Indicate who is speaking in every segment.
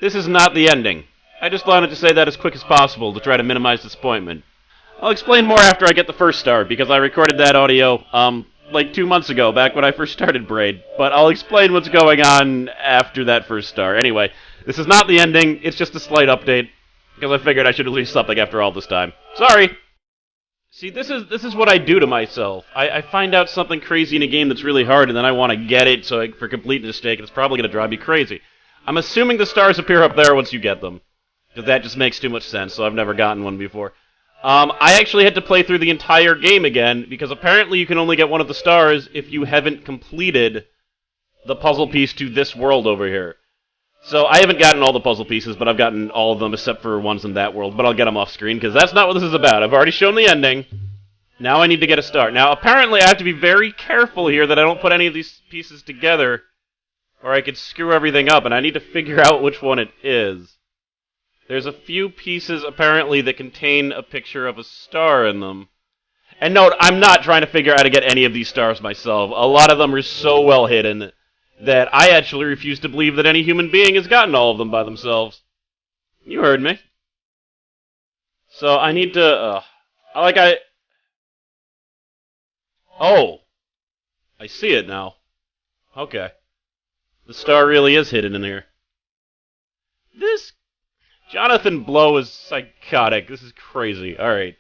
Speaker 1: This is not the ending. I just wanted to say that as quick as possible to try to minimize disappointment. I'll explain more after I get the first star, because I recorded that audio, like 2 months ago, back when I first started Braid. But I'll explain what's going on after that first star. Anyway, this is not the ending, it's just a slight update, because I figured I should release something after all this time. Sorry! See, this is what I do to myself. I find out something crazy in a game that's really hard, and then I want to get it for completeness sake, and it's probably going to drive me crazy. I'm assuming the stars appear up there once you get them, because that just makes too much sense, so I've never gotten one before. I actually had to play through the entire game again, because apparently you can only get one of the stars if you haven't completed the puzzle piece to this world over here. So I haven't gotten all the puzzle pieces, but I've gotten all of them except for ones in that world, but I'll get them off screen, because that's not what this is about. I've already shown the ending. Now I need to get a star. Now, apparently I have to be very careful here that I don't put any of these pieces together, or I could screw everything up, and I need to figure out which one it is. There's a few pieces, apparently, that contain a picture of a star in them. And note, I'm not trying to figure out how to get any of these stars myself. A lot of them are so well hidden that I actually refuse to believe that any human being has gotten all of them by themselves. You heard me. So I need to, Oh! I see it now. Okay. The star really is hidden in here. This Jonathan Blow is psychotic. This is crazy. Alright.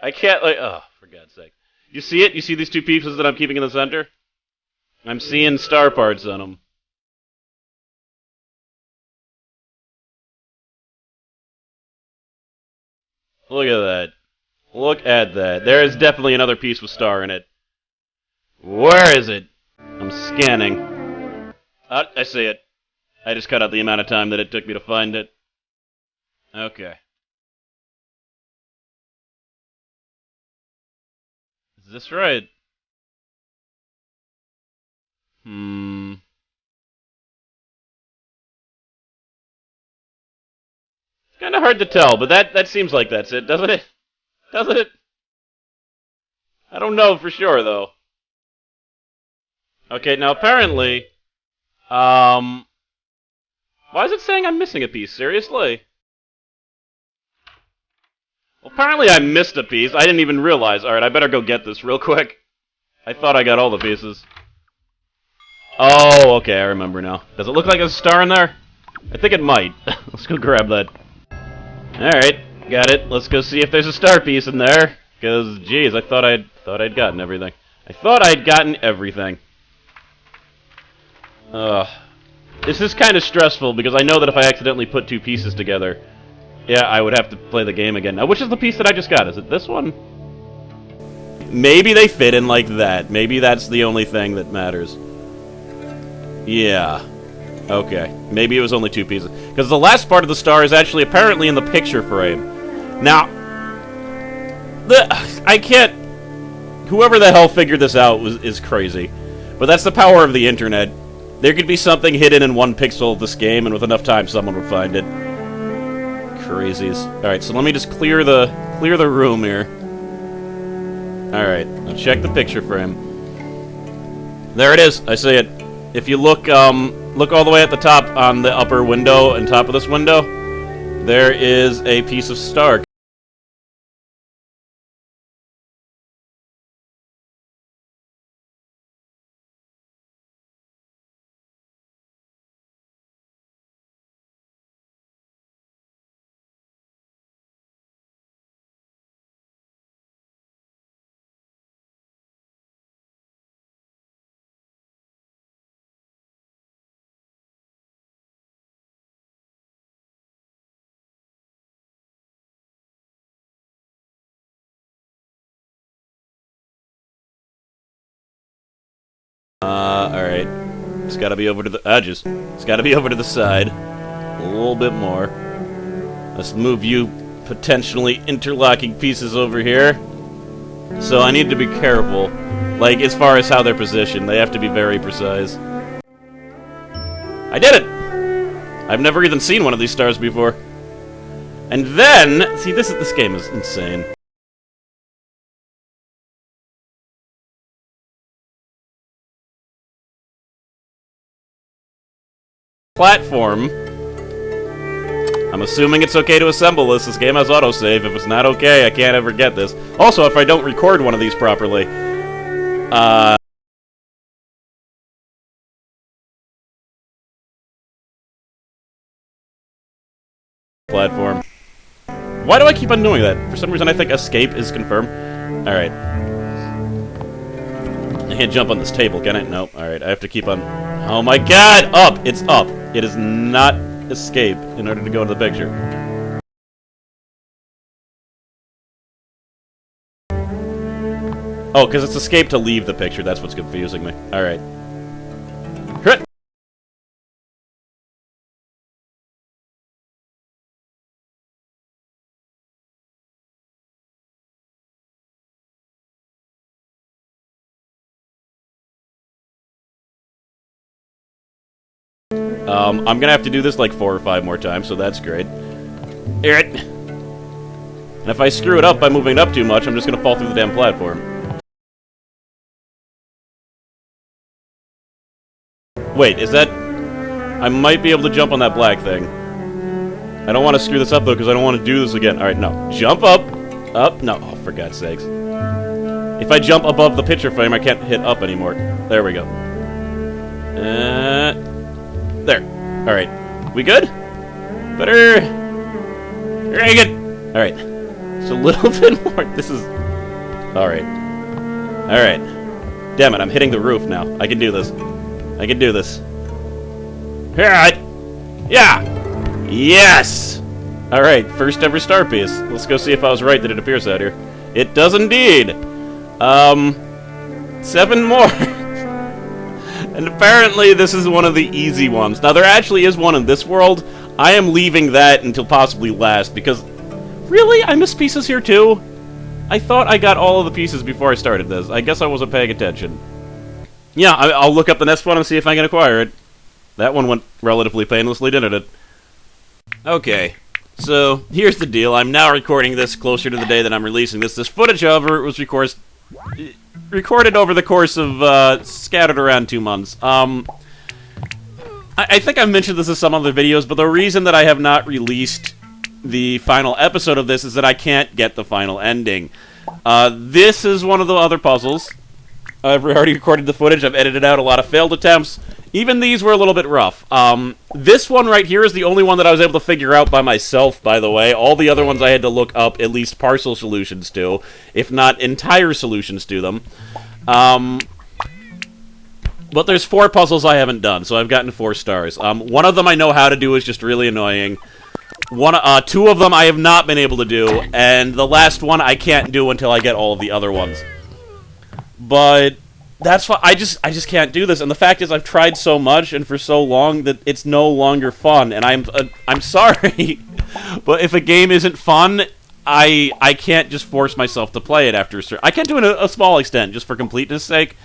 Speaker 1: I can't, for God's sake. You see it? You see these two pieces that I'm keeping in the center? I'm seeing star parts on them. Look at that. Look at that. There is definitely another piece with star in it. Where is it? I'm scanning. I see it. I just cut out the amount of time that it took me to find it. Okay. Is this right? It's kind of hard to tell, but that seems like that's it, doesn't it? Doesn't it? I don't know for sure, though. Okay, now apparently, why is it saying I'm missing a piece? Seriously? Well, apparently I missed a piece. I didn't even realize. Alright, I better go get this real quick. I thought I got all the pieces. Oh, okay, I remember now. Does it look like there's a star in there? I think it might. Let's go grab that. Alright, got it. Let's go see if there's a star piece in there. Because, geez, I thought I'd gotten everything. I thought I'd gotten everything. This is kind of stressful because I know that if I accidentally put two pieces together, yeah, I would have to play the game again. Now, which is the piece that I just got? Is it this one? Maybe they fit in like that. Maybe that's the only thing that matters. Yeah. Okay. Maybe it was only two pieces. Because the last part of the star is actually apparently in the picture frame. Now, I can't... Whoever the hell figured this out is crazy. But that's the power of the internet. There could be something hidden in one pixel of this game, and with enough time, someone would find it. Crazies. Alright, so let me just clear the room here. Alright, now check the picture frame. There it is, I see it. If you look all the way at the top on the upper window and top of this window, there is a piece of star. Alright. It's gotta be over to the edges. It's gotta be over to the side. A little bit more. Let's move you potentially interlocking pieces over here. So I need to be careful. Like, as far as how they're positioned, they have to be very precise. I did it! I've never even seen one of these stars before. And then, see, this game is insane. Platform I'm assuming it's okay to assemble this. This game has autosave. If it's not okay, I can't ever get this. Also, if I don't record one of these properly, platform. Why do I keep on doing that? For some reason I think escape is confirmed. Alright. I can't jump on this table, can I? No. Alright, I have to keep on... Oh my god! Up! It's up! It is not escape in order to go into the picture. Oh, because it's escape to leave the picture. That's what's confusing me. Alright. I'm gonna have to do this like 4 or 5 more times, so that's great. Alright. And if I screw it up by moving it up too much, I'm just gonna fall through the damn platform. Wait, is that... I might be able to jump on that black thing. I don't want to screw this up, though, because I don't want to do this again. Alright, no. Jump up! Up! No. Oh, for God's sakes. If I jump above the picture frame, I can't hit up anymore. There we go. There. Alright. We good? Better... Very good! Alright. Just a little bit more. This is... Alright. Alright. Damn it, I'm hitting the roof now. I can do this. I can do this. Alright! Yeah! Yes! Alright, first ever star piece. Let's go see if I was right that it appears out here. It does indeed! 7 more! And apparently this is one of the easy ones. Now, there actually is one in this world. I am leaving that until possibly last, because... Really? I missed pieces here, too? I thought I got all of the pieces before I started this. I guess I wasn't paying attention. Yeah, I'll look up the next one and see if I can acquire it. That one went relatively painlessly, didn't it? Okay. So, here's the deal. I'm now recording this closer to the day that I'm releasing this. This footage, however, was recorded over the course of, scattered around 2 months. I think I mentioned this in some other videos, but the reason that I have not released the final episode of this is that I can't get the final ending. This is one of the other puzzles. I've already recorded the footage, I've edited out a lot of failed attempts. Even these were a little bit rough. This one right here is the only one that I was able to figure out by myself, by the way. All the other ones I had to look up at least partial solutions to, if not entire solutions to them. But there's 4 puzzles I haven't done, so I've gotten 4 stars. One of them I know how to do, is just really annoying. 2 of them I have not been able to do, and the last one I can't do until I get all of the other ones. But that's why I just can't do this, and the fact is I've tried so much and for so long that it's no longer fun, and I'm sorry, but if a game isn't fun, I can't just force myself to play it after a certain... I can do it a small extent just for completeness sake,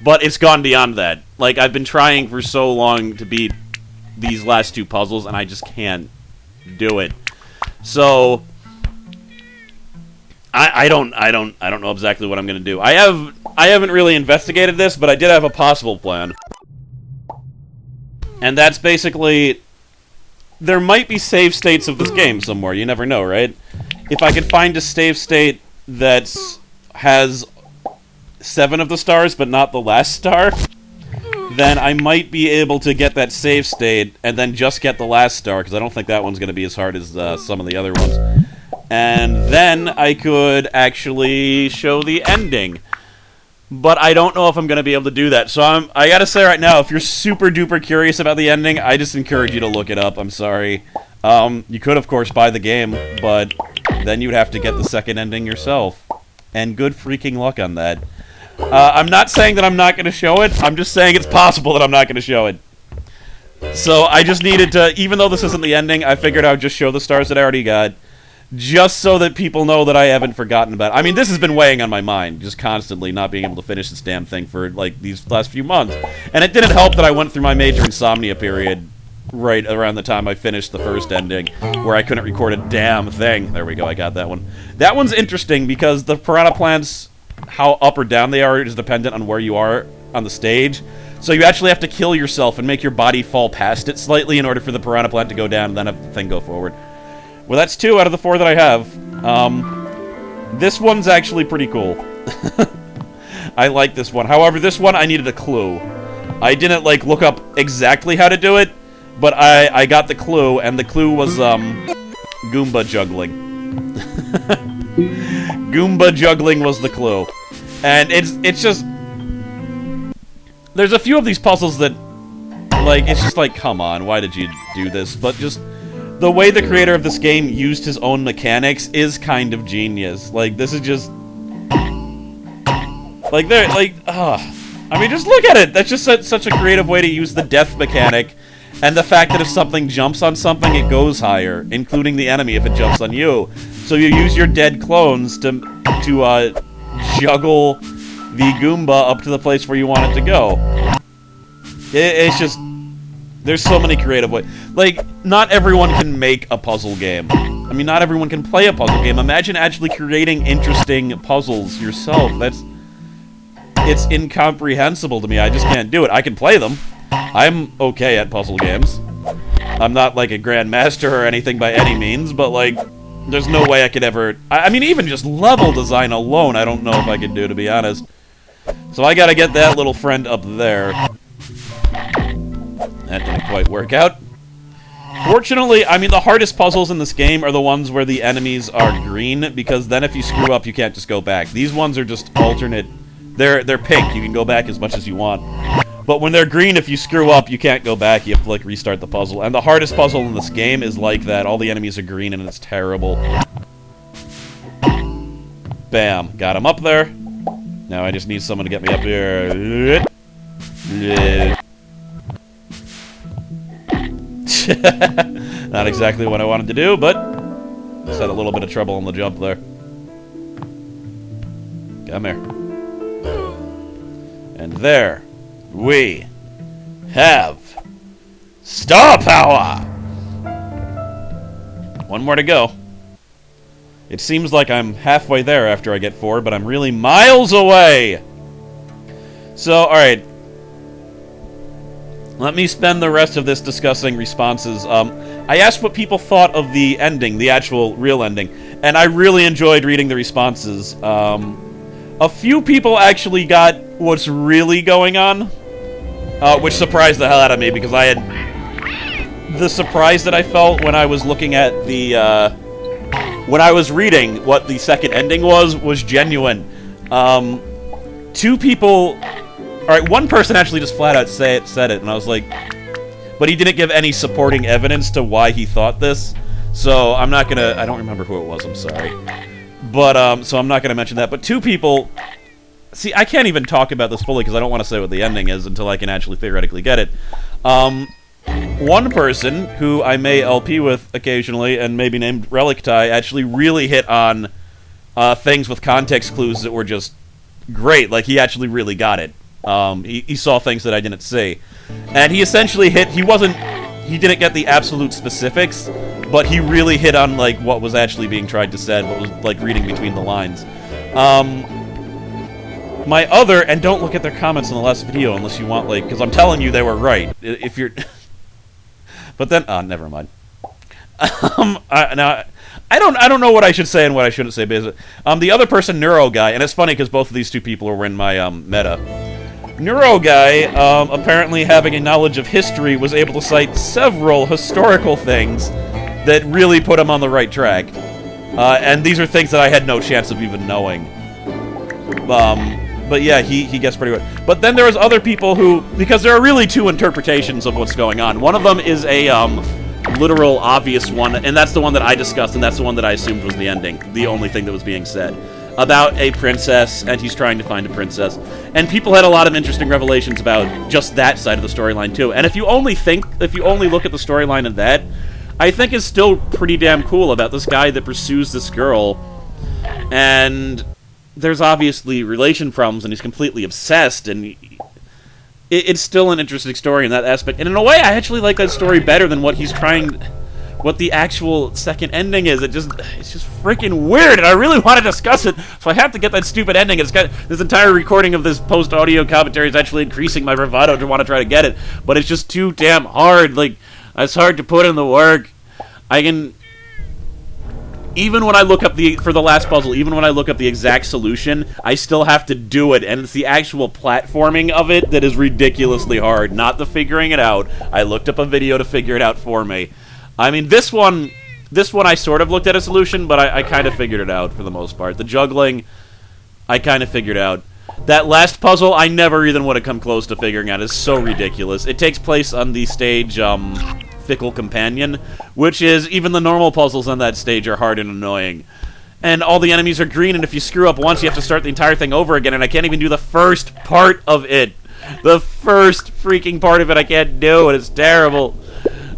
Speaker 1: but it's gone beyond that. Like, I've been trying for so long to beat these last 2 puzzles, and I just can't do it. So I don't know exactly what I'm gonna do. I haven't really investigated this, but I did have a possible plan. And that's basically, there might be save states of this game somewhere, you never know, right? If I could find a save state that has 7 of the stars, but not the last star, then I might be able to get that save state, and then just get the last star, because I don't think that one's going to be as hard as some of the other ones. And then I could actually show the ending. But I don't know if I'm going to be able to do that. So I gotta say right now, if you're super duper curious about the ending, I just encourage you to look it up. I'm sorry. You could, of course, buy the game, but then you'd have to get the second ending yourself. And good freaking luck on that. I'm not saying that I'm not going to show it, I'm just saying it's possible that I'm not going to show it. So I just needed to, even though this isn't the ending, I figured I would just show the stars that I already got, just so that people know that I haven't forgotten about it. I mean, this has been weighing on my mind, just constantly not being able to finish this damn thing for, like, these last few months. And it didn't help that I went through my major insomnia period right around the time I finished the first ending, where I couldn't record a damn thing. There we go, I got that one. That one's interesting, because the piranha plants, how up or down they are, is dependent on where you are on the stage. So you actually have to kill yourself and make your body fall past it slightly in order for the piranha plant to go down and then have the thing go forward. Well, that's 2 out of the 4 that I have. This one's actually pretty cool. I like this one. However, this one I needed a clue. I didn't, like, look up exactly how to do it, but I got the clue, and the clue was, Goomba juggling. Goomba juggling was the clue. And it's just... There's a few of these puzzles that, like, it's just like, come on, why did you do this? But just... The way the creator of this game used his own mechanics is kind of genius. Like, this is just... Like, they're, like, I mean, just look at it! That's just such a creative way to use the death mechanic, and the fact that if something jumps on something, it goes higher, including the enemy if it jumps on you. So you use your dead clones to juggle the Goomba up to the place where you want it to go. It's just... There's so many creative ways. Like, not everyone can make a puzzle game. I mean, not everyone can play a puzzle game. Imagine actually creating interesting puzzles yourself. It's incomprehensible to me. I just can't do it. I can play them. I'm okay at puzzle games. I'm not, like, a grandmaster or anything by any means, but, like, there's no way I could ever... I mean, even just level design alone, I don't know if I could do, to be honest. So I gotta get that little friend up there. That didn't quite work out. Fortunately, I mean, the hardest puzzles in this game are the ones where the enemies are green, because then if you screw up, you can't just go back. These ones are just alternate. They're pink. You can go back as much as you want. But when they're green, if you screw up, you can't go back. You have to, like, restart the puzzle. And the hardest puzzle in this game is like that. All the enemies are green, and it's terrible. Bam. Got him up there. Now I just need someone to get me up here. Not exactly what I wanted to do, but just had a little bit of trouble on the jump there. Come here. And there we have star power! One more to go. It seems like I'm halfway there after I get 4, but I'm really miles away! So, alright. Let me spend the rest of this discussing responses. I asked what people thought of the ending, the actual real ending, and I really enjoyed reading the responses. A few people actually got what's really going on, which surprised the hell out of me, because I had... The surprise that I felt when I was looking at the, when I was reading what the second ending was genuine. 2 people... Alright, one person actually just flat out said it, and I was like... But he didn't give any supporting evidence to why he thought this, so I'm not gonna... I don't remember who it was, I'm sorry. But, so I'm not gonna mention that. But 2 people... See, I can't even talk about this fully because I don't want to say what the ending is until I can actually theoretically get it. One person, who I may LP with occasionally, and maybe named Relicti, actually really hit on things with context clues that were just great. Like, he actually really got it. He saw things that I didn't see. And he essentially hit... He didn't get the absolute specifics, but he really hit on, like, what was actually being tried to said, what was, like, reading between the lines. My other... And don't look at their comments in the last video unless you want, like... Because I'm telling you they were right. If you're... But then... never mind. Now... I don't know what I should say and what I shouldn't say, basically. The other person, Neuro Guy, and it's funny because both of these 2 people were in my, meta. Neuro Guy, apparently having a knowledge of history, was able to cite several historical things that really put him on the right track. And these are things that I had no chance of even knowing. But yeah, he gets pretty good. But then there was other people who... Because there are really 2 interpretations of what's going on. One of them is a, literal, obvious one, and that's the one that I discussed, and that's the one that I assumed was the ending. The only thing that was being said. About a princess, and he's trying to find a princess. And people had a lot of interesting revelations about just that side of the storyline, too. And if you only look at the storyline of that, I think is still pretty damn cool about this guy that pursues this girl. And there's obviously relation problems, and he's completely obsessed, and it's still an interesting story in that aspect. And in a way, I actually like that story better than what he's trying... What the actual second ending is. It's just freaking weird, and I really want to discuss it, so I have to get that stupid ending. It's got... This entire recording of this post-audio commentary is actually increasing my bravado to want to try to get it, but it's just too damn hard. Like, it's hard to put in the work. I can... even when I look up for the last puzzle, even when I look up the exact solution, I still have to do it, and it's the actual platforming of it that is ridiculously hard, not the figuring it out. I looked up a video to figure it out for me. I mean, this one I sort of looked at a solution, but I kind of figured it out for the most part. The juggling, I kind of figured out. That last puzzle, I never even would have come close to figuring out. It's so ridiculous. It takes place on the stage, Fickle Companion, which is, even the normal puzzles on that stage are hard and annoying. And all the enemies are green, and if you screw up once, you have to start the entire thing over again, and I can't even do the first part of it. The first freaking part of it I can't do, and it's terrible.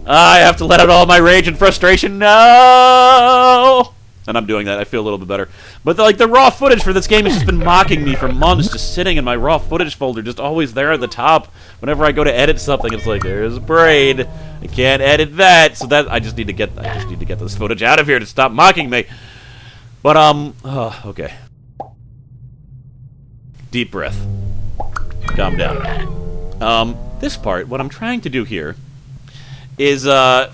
Speaker 1: I have to let out all my rage and frustration. No! And I'm doing that. I feel a little bit better. But the raw footage for this game has just been mocking me for months, just sitting in my raw footage folder, just always there at the top. Whenever I go to edit something, it's like, there's Braid. I can't edit that. So that I just need to get this footage out of here to stop mocking me. But okay. Deep breath. Calm down. This part, what I'm trying to do here is,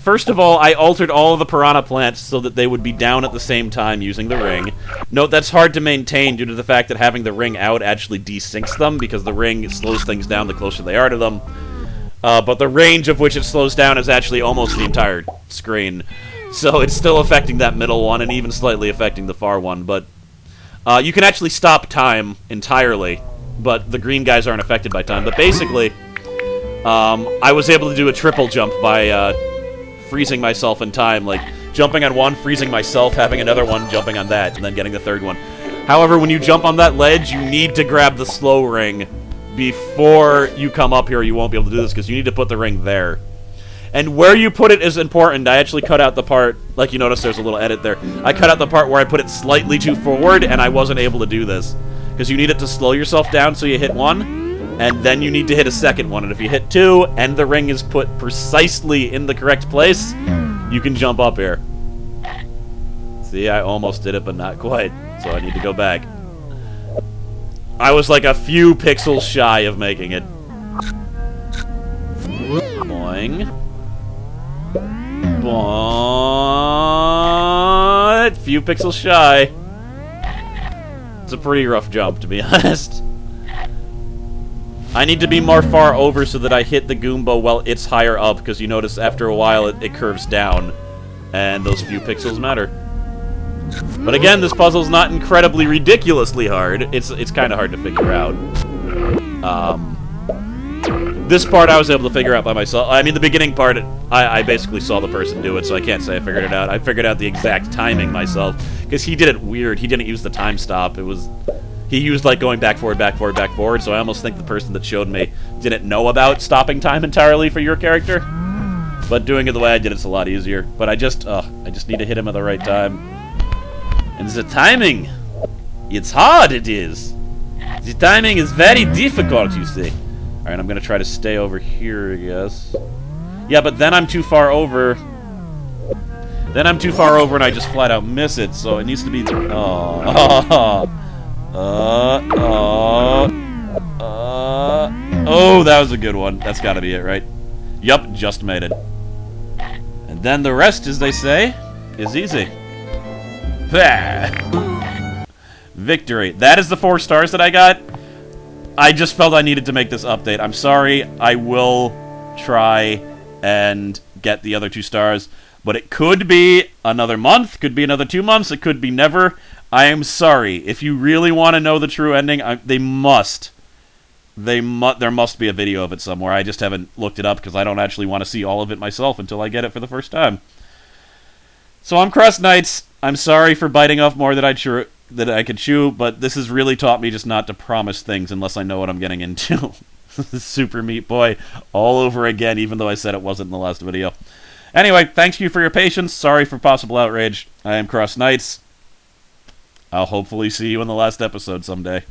Speaker 1: first of all, I altered all of the piranha plants so that they would be down at the same time using the ring. Note, that's hard to maintain due to the fact that having the ring out actually desyncs them, because the ring slows things down the closer they are to them. But the range of which it slows down is actually almost the entire screen. So it's still affecting that middle one, and even slightly affecting the far one, but you can actually stop time entirely, but the green guys aren't affected by time. But basically, I was able to do a triple jump by freezing myself in time, like jumping on one, freezing myself, having another one, jumping on that, and then getting the third one. However, when you jump on that ledge, you need to grab the slow ring before you come up here. You won't be able to do this because you need to put the ring there. And where you put it is important. I actually cut out the part, like you notice there's a little edit there. I cut out the part where I put it slightly too forward, and I wasn't able to do this. Because you need it to slow yourself down so you hit one, and then you need to hit a second one. And if you hit two, and the ring is put precisely in the correct place, you can jump up here. See, I almost did it, but not quite. So I need to go back. I was like a few pixels shy of making it. Boing. Boing. Few pixels shy. It's a pretty rough jump, to be honest. I need to be more far over so that I hit the Goomba while it's higher up, because you notice after a while it curves down, and those few pixels matter. But again, this puzzle's not incredibly ridiculously hard. It's kind of hard to figure out. This part I was able to figure out by myself. I mean, the beginning part, I basically saw the person do it, so I can't say I figured it out. I figured out the exact timing myself, because he did it weird. He didn't use the time stop. He used, like, going back forward, back forward, back forward, so I almost think the person that showed me didn't know about stopping time entirely for your character. But doing it the way I did, it's a lot easier. But I just need to hit him at the right time. And the timing, it's hard, it is. The timing is very difficult, you see. Alright, I'm going to try to stay over here, I guess. Yeah, but then I'm too far over. Then I'm too far over and I just flat out miss it, so it needs to be... Oh, that was a good one. That's got to be it, right? Yup, just made it. And then the rest, as they say, is easy. Victory. That is the 4 stars that I got. I just felt I needed to make this update. I'm sorry. I will try and get the other 2 stars. But it could be another month. Could be another 2 months. It could be never. I am sorry. If you really want to know the true ending, there must be a video of it somewhere. I just haven't looked it up because I don't actually want to see all of it myself until I get it for the first time. So I'm CrossKnights. I'm sorry for biting off more than I could chew, but this has really taught me just not to promise things unless I know what I'm getting into. Super Meat Boy all over again, even though I said it wasn't in the last video. Anyway, thank you for your patience. Sorry for possible outrage. I am CrossKnights. I'll hopefully see you in the last episode someday.